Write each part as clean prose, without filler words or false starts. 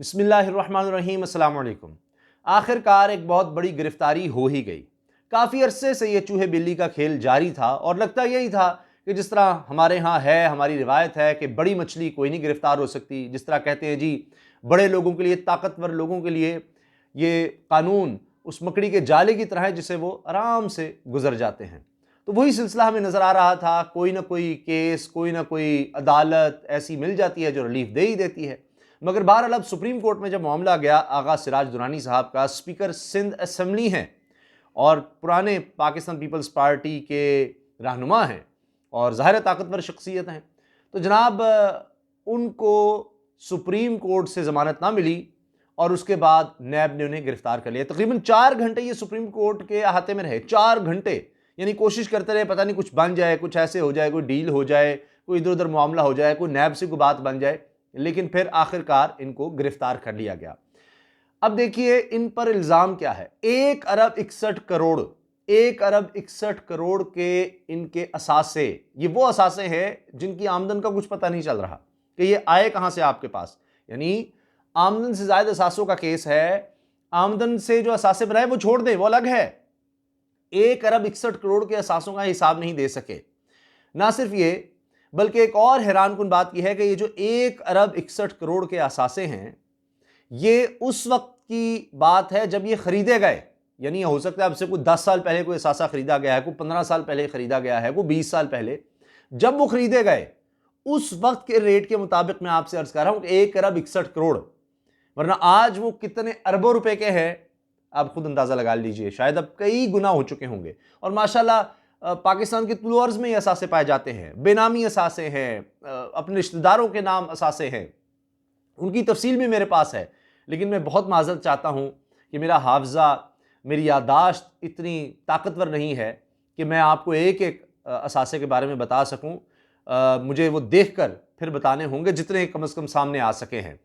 बिस्मिल्लाहिर्रहमानिर्रहीम, अस्सलाम वालेकुम। आखिरकार एक बहुत बड़ी गिरफ्तारी हो ही गई। काफ़ी अरसे से ये चूहे बिल्ली का खेल जारी था और लगता यही था कि जिस तरह हमारे यहाँ है, हमारी रिवायत है कि बड़ी मछली कोई नहीं गिरफ्तार हो सकती। जिस तरह कहते हैं जी, बड़े लोगों के लिए, ताकतवर लोगों के लिए ये कानून उस मकड़ी के जाले की तरह है जिसे वो आराम से गुजर जाते हैं। तो वही सिलसिला हमें नज़र आ रहा था। कोई ना कोई केस, कोई ना कोई अदालत ऐसी मिल जाती है जो रिलीफ दे ही देती है। मगर बहरहाल अब सुप्रीम कोर्ट में जब मामला गया, आगा सिराज दुरानी साहब का, स्पीकर सिंध असम्बली हैं और पुराने पाकिस्तान पीपल्स पार्टी के रहनुमा हैं और ज़ाहिर ताकतवर शख्सियत हैं, तो जनाब उनको सुप्रीम कोर्ट से ज़मानत ना मिली और उसके बाद नैब ने उन्हें गिरफ्तार कर लिया। तकरीबन 4 घंटे ये सुप्रीम कोर्ट के अहाते में रहे। 4 घंटे, यानी कोशिश करते रहे, पता नहीं कुछ बन जाए, कुछ ऐसे हो जाए, कोई डील हो जाए, कोई इधर उधर मामला हो जाए, कोई नैब से कोई बात बन जाए, लेकिन फिर आखिरकार इनको गिरफ्तार कर लिया गया। अब देखिए इन पर इल्जाम क्या है। 1 अरब 61 करोड़ के इनके असासे, ये वो असासे हैं जिनकी आमदन का कुछ पता नहीं चल रहा कि ये आए कहां से आपके पास। यानी आमदन से ज्यादा असासों का केस है। आमदन से जो असासे बनाए वो छोड़ दें, वो अलग है। 1 अरब 61 करोड़ के असासों का हिसाब नहीं दे सके। ना सिर्फ ये, बल्कि एक और हैरानकुन बात यह है कि ये जो 1 अरब 61 करोड़ के असासे हैं, ये उस वक्त की बात है जब ये खरीदे गए। यानी हो सकता है अब से कोई 10 साल पहले कोई असासा खरीदा गया है, कोई 15 साल पहले खरीदा गया है, कोई 20 साल पहले। जब वो खरीदे गए उस वक्त के रेट के मुताबिक मैं आपसे अर्ज कर रहा हूं कि 1 अरब 61 करोड़, वरना आज वो कितने अरबों रुपए के हैं आप खुद अंदाजा लगा लीजिए। शायद अब कई गुना हो चुके होंगे। और माशाल्लाह पाकिस्तान के तुलो अर्ज में ये असासे पाए जाते हैं, बेनामी असासे हैं, अपने रिश्तेदारों के नाम असासे हैं। उनकी तफसील भी मेरे पास है, लेकिन मैं बहुत माजरत चाहता हूं कि मेरा हाफजा, मेरी यादाश्त इतनी ताकतवर नहीं है कि मैं आपको एक एक असासे के बारे में बता सकूं। मुझे वो देख कर फिर बताने होंगे जितने कम से कम सामने आ सके हैं,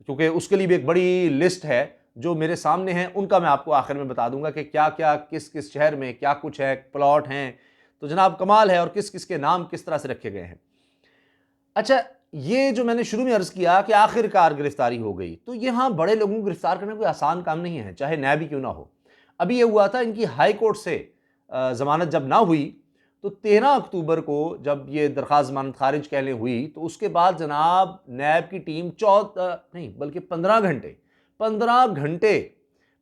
क्योंकि उसके लिए भी एक बड़ी लिस्ट है जो मेरे सामने है। उनका मैं आपको आखिर में बता दूंगा कि क्या क्या किस किस शहर में क्या कुछ है, प्लॉट हैं। तो जनाब कमाल है, और किस किस के नाम किस तरह से रखे गए हैं। अच्छा, ये जो मैंने शुरू में अर्ज किया कि आखिरकार गिरफ्तारी हो गई, तो यहां बड़े लोगों को गिरफ्तार करना कोई आसान काम नहीं है, चाहे न्याय भी क्यों ना हो। अभी ये हुआ था, इनकी हाई कोर्ट से जमानत जब ना हुई, तो 13 अक्टूबर को जब ये दरख्वास्त जमानत खारिज कहने हुई, तो उसके बाद जनाब नैब की टीम 14 नहीं बल्कि 15 घंटे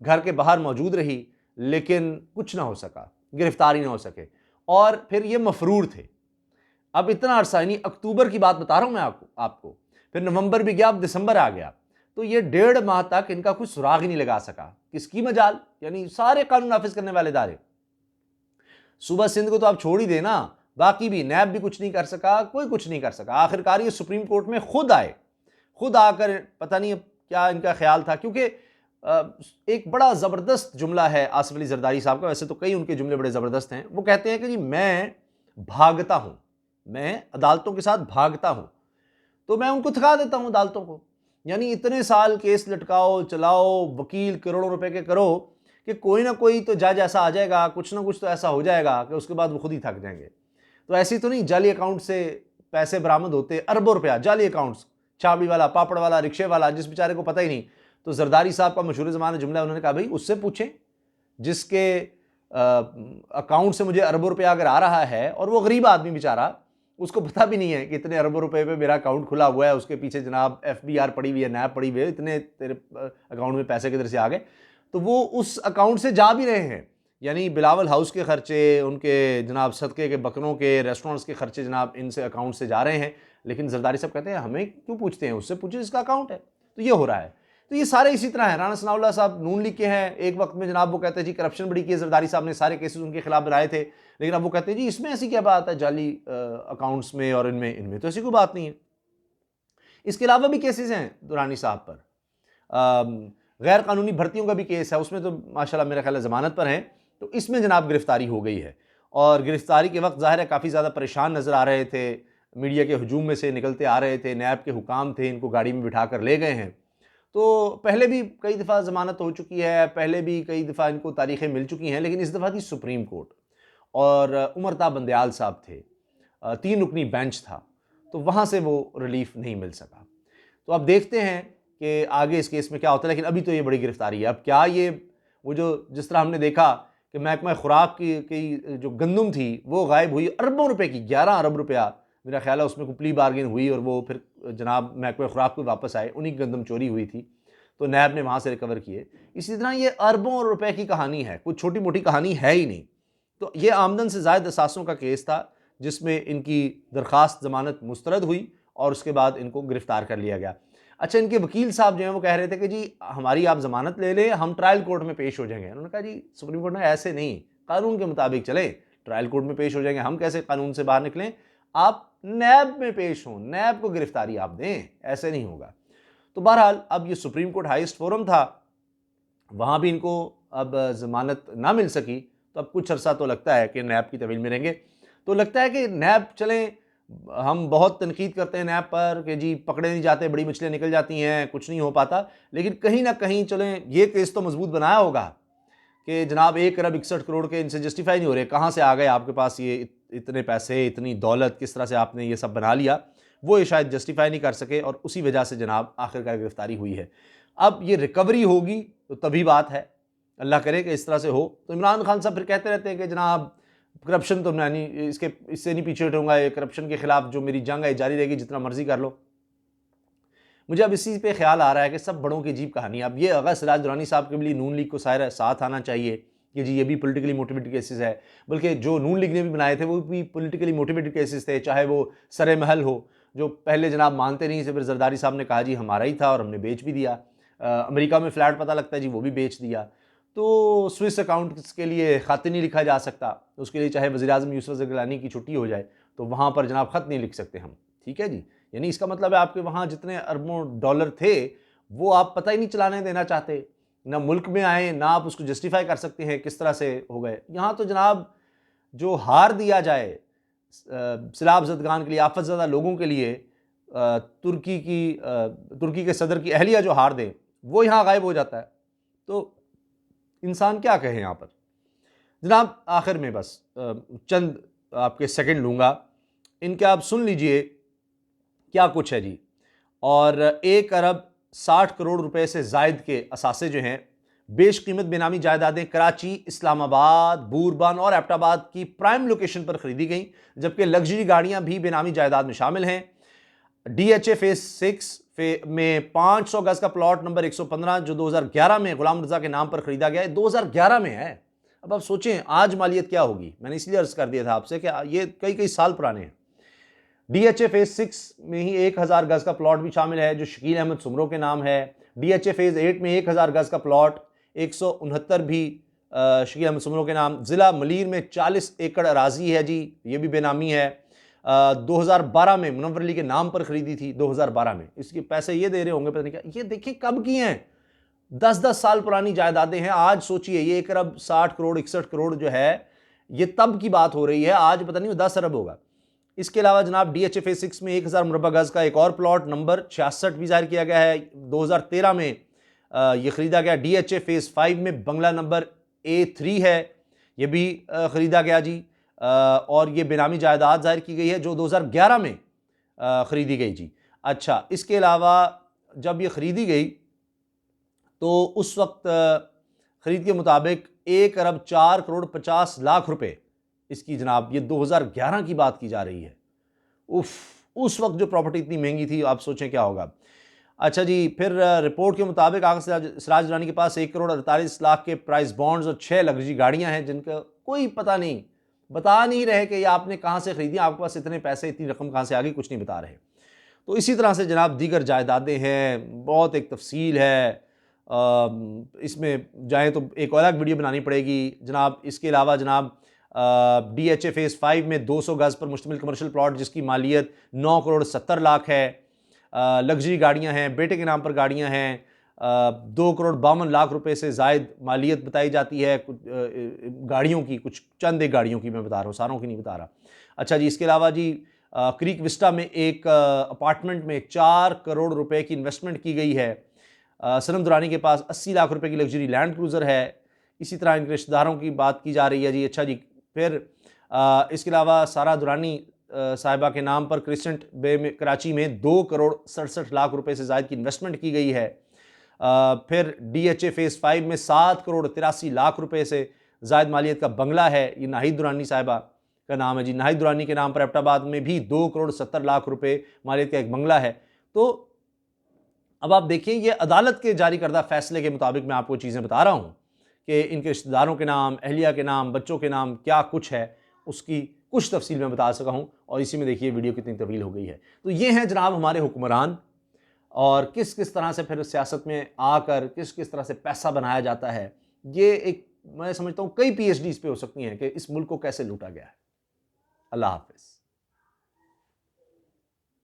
घर के बाहर मौजूद रही, लेकिन कुछ ना हो सका, गिरफ्तारी ना हो सके। और फिर ये मफरूर थे। अब इतना अरसा, यानी अक्टूबर की बात बता रहा हूं मैं आपको। फिर नवंबर भी गया, अब दिसंबर आ गया, तो ये 1.5 माह तक इनका कुछ सुराग ही नहीं लगा सका। किसकी मजाल, यानी सारे कानून नाफिज करने वाले इदारे, सुबह सिंध को तो आप छोड़ ही देना, बाकी भी नैब भी कुछ नहीं कर सका, कोई कुछ नहीं कर सका। आखिरकार ये सुप्रीम कोर्ट में खुद आए, खुद आकर, पता नहीं क्या इनका ख्याल था, क्योंकि एक बड़ा ज़बरदस्त जुमला है आसिफ अली जरदारी साहब का। वैसे तो कई उनके जुमले बड़े ज़बरदस्त हैं। वो कहते हैं कि जी मैं भागता हूं, मैं अदालतों के साथ भागता हूं, तो मैं उनको थका देता हूं अदालतों को। यानी इतने साल केस लटकाओ, चलाओ, वकील करोड़ों रुपए के करो, कि कोई ना कोई तो जज ऐसा आ जाएगा, कुछ ना कुछ तो ऐसा हो जाएगा कि उसके बाद वो खुद ही थक जाएंगे। तो ऐसी तो नहीं जाली अकाउंट से पैसे बरामद होते, अरबों रुपया जाली अकाउंट्स, चाबड़ी वाला, पापड़ वाला, रिक्शे वाला, जिस बेचारे को पता ही नहीं। तो जरदारी साहब का मशहूर ज़माना जुमला, उन्होंने कहा भाई उससे पूछें जिसके अकाउंट से मुझे अरबों रुपया अगर आ रहा है, और वो गरीब आदमी बेचारा, उसको पता भी नहीं है कि इतने अरबों रुपए पे मेरा अकाउंट खुला हुआ है, उसके पीछे जनाब FBR पड़ी हुई है, नैब पड़ी हुई है, इतने तेरे अकाउंट में पैसे किधर से आ गए। तो वो उस अकाउंट से जा भी रहे हैं। यानी बिलावल हाउस के खर्चे, उनके जनाब सदके के बकरों के, रेस्टोरेंट्स के खर्चे जनाब इनसे अकाउंट से जा रहे हैं। लेकिन जरदारी साहब कहते हैं हमें क्यों पूछते हैं, उससे पूछे जिसका अकाउंट है। तो ये हो रहा है। तो ये सारे इसी तरह है। राना सनाउल्लाह साहब नून लीग के हैं, एक वक्त में जनाब वो कहते हैं जी करप्शन बड़ी की है, जरदारी साहब ने सारे केसेस उनके खिलाफ बनाए थे, लेकिन अब वो कहते हैं जी इसमें ऐसी क्या बात है, जाली अकाउंट्स में और इनमें तो ऐसी कोई बात नहीं है। इसके अलावा भी केसेस हैं दुरानी साहब पर। गैर कानूनी भर्तियों का भी केस है, उसमें तो माशाल्लाह मेरा ख्याल है ज़मानत पर हैं। तो इसमें जनाब गिरफ्तारी हो गई है, और गिरफ्तारी के वक्त ज़ाहिर है काफ़ी ज़्यादा परेशान नज़र आ रहे थे, मीडिया के हजूम में से निकलते आ रहे थे, नैब के हुकाम थे, इनको गाड़ी में बिठा कर ले गए हैं। तो पहले भी कई दफ़ा ज़मानत हो चुकी है, पहले भी कई दफ़ा इनको तारीखें मिल चुकी हैं, लेकिन इस दफ़ा थी सुप्रीम कोर्ट, और उमरता बंदयाल साहब थे, 3 रुकनी बेंच था, तो वहाँ से वो रिलीफ नहीं मिल सका। तो अब देखते हैं कि आगे इस केस में क्या होता है, लेकिन अभी तो ये बड़ी गिरफ्तारी है। अब क्या ये वो जो जिस तरह हमने देखा कि महकमा खुराक की जो गंदम थी वो गायब हुई, अरबों रुपए की, 11 अरब रुपया मेरा ख्याल है उसमें प्ली बार्गेन हुई और वो फिर जनाब महकमा खुराक को वापस आए, उन्हीं की गंदम चोरी हुई थी तो नैब ने वहाँ से रिकवर किए। इसी तरह ये अरबों रुपए की कहानी है, कुछ छोटी मोटी कहानी है ही नहीं। तो ये आमदन से ज़ायद असासों का केस था जिसमें इनकी दरख्वास्त ज़मानत मुस्तरद हुई और उसके बाद इनको गिरफ्तार कर लिया गया। अच्छा, इनके वकील साहब जो हैं वो कह रहे थे कि जी हमारी आप ज़मानत ले लें, हम ट्रायल कोर्ट में पेश हो जाएंगे। उन्होंने कहा जी सुप्रीम कोर्ट ने ऐसे नहीं, कानून के मुताबिक चले, ट्रायल कोर्ट में पेश हो जाएंगे, हम कैसे कानून से बाहर निकलें, आप नैब में पेश हों, नैब को गिरफ्तारी आप दें, ऐसे नहीं होगा। तो बहरहाल अब ये सुप्रीम कोर्ट हाईएस्ट फोरम था, वहाँ भी इनको अब ज़मानत ना मिल सकी, तो अब कुछ अरसा तो लगता है कि नैब की तवील में रहेंगे। तो लगता है कि नैब चलें, हम बहुत तनकीद करते हैं नैब पर कि जी पकड़े नहीं जाते, बड़ी मछलियाँ निकल जाती हैं, कुछ नहीं हो पाता, लेकिन कहीं ना कहीं चलें ये केस तो मजबूत बनाया होगा कि जनाब 1 अरब 61 करोड़ के इनसे जस्टिफाई नहीं हो रहे, कहाँ से आ गए आपके पास ये इतने पैसे, इतनी दौलत, किस तरह से आपने ये सब बना लिया, वो ये शायद जस्टिफाई नहीं कर सके और उसी वजह से जनाब आखिरकार गिरफ्तारी हुई है। अब ये रिकवरी होगी तो तभी बात है, अल्लाह करे कि इस तरह से हो। तो इमरान खान साहब फिर कहते रहते हैं कि जनाब करप्शन तो मैं नहीं, इससे नहीं पीछे हटूंगा, ये करप्शन के खिलाफ जो मेरी जंग है जारी रहेगी, जितना मर्जी कर लो। मुझे अब इसी पे ख्याल आ रहा है कि सब बड़ों की अजीब कहानी। अब ये अगर सिराज दुरानी साहब के लिए नून लीग को साथ आना चाहिए कि जी ये भी पॉलिटिकली मोटिवेटेड केसेस है, बल्कि जो नून लीग ने भी बनाए थे वो भी पॉलिटिकली मोटिवेटेड केसेस थे, चाहे वो सरे महल हो जो पहले जनाब मानते नहीं थे, फिर जरदारी साहब ने कहा जी हमारा ही था और हमने बेच भी दिया। अमेरिका में फ्लैट पता लगता है जी, वो भी बेच दिया। तो स्विस अकाउंट्स के लिए ख़त नहीं लिखा जा सकता, उसके लिए चाहे वज़ीर-ए-आज़म यूसुफ़ ज़रग़लानी की छुट्टी हो जाए तो वहाँ पर जनाब ख़त नहीं लिख सकते हम, ठीक है जी। यानी इसका मतलब है आपके वहाँ जितने अरबों डॉलर थे वो आप पता ही नहीं चलाने देना चाहते, ना मुल्क में आए, ना आप उसको जस्टिफाई कर सकते हैं किस तरह से हो गए। यहाँ तो जनाब जो हार दिया जाए सैलाब ज़दगान के लिए, आफत ज़दा लोगों के लिए, तुर्की के सदर की अहलिया जो हार दें वो यहाँ गायब हो जाता है। तो इंसान क्या कहे यहाँ पर जनाब। आखिर में बस चंद आपके सेकंड लूँगा, इनके आप सुन लीजिए क्या कुछ है जी। और 1 अरब 60 करोड़ रुपए से जायद के असासे जो हैं बेशकीमत बेनामी जायदादें कराची, इस्लामाबाद, बूरबन और एबटाबाद की प्राइम लोकेशन पर खरीदी गई, जबकि लग्जरी गाड़ियां भी बेनामी जायदाद में शामिल हैं। DHA फेज 6 में 500 गज का प्लॉट नंबर 115 जो 2011 में गुलाम रजा के नाम पर खरीदा गया है, 2011 में है। अब आप सोचें आज मालियत क्या होगी। मैंने इसलिए अर्ज कर दिया था आपसे कि ये कई कई साल पुराने हैं। DHA फेज 6 में ही 1000 गज का प्लॉट भी शामिल है जो शकील अहमद सुमरो के नाम है। DHA फेज 8 में 1000 गज का प्लॉट 169 भी शकील अहमद सुमरो के नाम। ज़िला मलीर में 40 एकड़ अराजी है जी, ये भी बेनामी है। 2012 में मुनव्वर अली के नाम पर खरीदी थी, 2012 में। इसके पैसे ये दे रहे होंगे पता नहीं क्या, ये देखिए कब की हैं, 10-10 साल पुरानी जायदादें हैं। आज सोचिए ये 1 अरब 60 करोड़ 61 करोड़ जो है ये तब की बात हो रही है, आज पता नहीं 10 अरब होगा। इसके अलावा जनाब DHA फेज 6 में 1000 मुरब्बा गज का एक और प्लॉट नंबर 66 भी जाहिर किया गया है, 2013 में ये खरीदा गया। DHA फेज 5 में बंगला नंबर A3 है, ये भी खरीदा गया जी। और ये बेनामी जायदाद जाहिर की गई है जो 2011 में खरीदी गई जी। अच्छा, इसके अलावा जब ये खरीदी गई तो उस वक्त खरीद के मुताबिक 1 अरब 4 करोड़ 50 लाख रुपए इसकी जनाब, ये 2011 की बात की जा रही है। उफ, उस वक्त जो प्रॉपर्टी इतनी महंगी थी, आप सोचें क्या होगा। अच्छा जी, फिर रिपोर्ट के मुताबिक आगा सिराज दुरानी के पास 1 करोड़ 48 लाख के प्राइस बॉन्ड्स और 6 लग्जरी गाड़ियां हैं जिनका कोई पता नहीं, बता नहीं रहे कि ये आपने कहाँ से खरीदी, आपके पास इतने पैसे, इतनी रकम कहाँ से आ गई, कुछ नहीं बता रहे। तो इसी तरह से जनाब दीगर जायदादें हैं, बहुत एक तफसील है, इसमें जाएँ तो एक अलग वीडियो बनानी पड़ेगी जनाब। इसके अलावा जनाब DHA फेज 5 में 200 गज पर मुश्तमिल कमर्शियल प्लॉट जिसकी मालियत 9 करोड़ 70 लाख है। लग्जरी गाड़ियां हैं, बेटे के नाम पर गाड़ियां हैं, 2 करोड़ 52 लाख रुपए से जायद मालियत बताई जाती है कुछ गाड़ियों की, कुछ चंद एक गाड़ियों की मैं बता रहा हूँ, सारों की नहीं बता रहा। अच्छा जी, इसके अलावा जी क्रीक विस्टा में एक अपार्टमेंट में 4 करोड़ रुपए की इन्वेस्टमेंट की गई है। सनम दुरानी के पास 80 लाख रुपए की लग्जरी लैंड क्रूज़र है। इसी तरह इनके रिश्तेदारों की बात की जा रही है जी। अच्छा जी, फिर इसके अलावा सारा दुरानी साहिबा के नाम पर क्रिसेंट बे में कराची में 2 करोड़ 67 लाख रुपए से ज़ायद की इन्वेस्टमेंट की गई है। फिर DHA फेज़ 5 में 7 करोड़ 83 लाख रुपए से ज़ायद मालियत का बंगला है, ये नाहिद दुरानी साहिबा का नाम है जी। नाहिद दुरानी के नाम पर एबटाबाद में भी 2 करोड़ 70 लाख रुपए मालियत का एक बंगला है। तो अब आप देखिए, ये अदालत के जारी करदा फैसले के मुताबिक मैं आपको चीज़ें बता रहा हूँ कि इनके रिश्तेदारों के नाम, अहलिया के नाम, बच्चों के नाम क्या कुछ है, उसकी कुछ तफसील मैं बता सका हूँ। और इसी में देखिए वीडियो कितनी तवील हो गई है। तो ये हैं जनाब हमारे हुक्मरान, और किस किस तरह से फिर सियासत में आकर किस किस तरह से पैसा बनाया जाता है। ये एक, मैं समझता हूँ कई PhDs पे हो सकती हैं कि इस मुल्क को कैसे लूटा गया है। अल्लाह हाफिज़।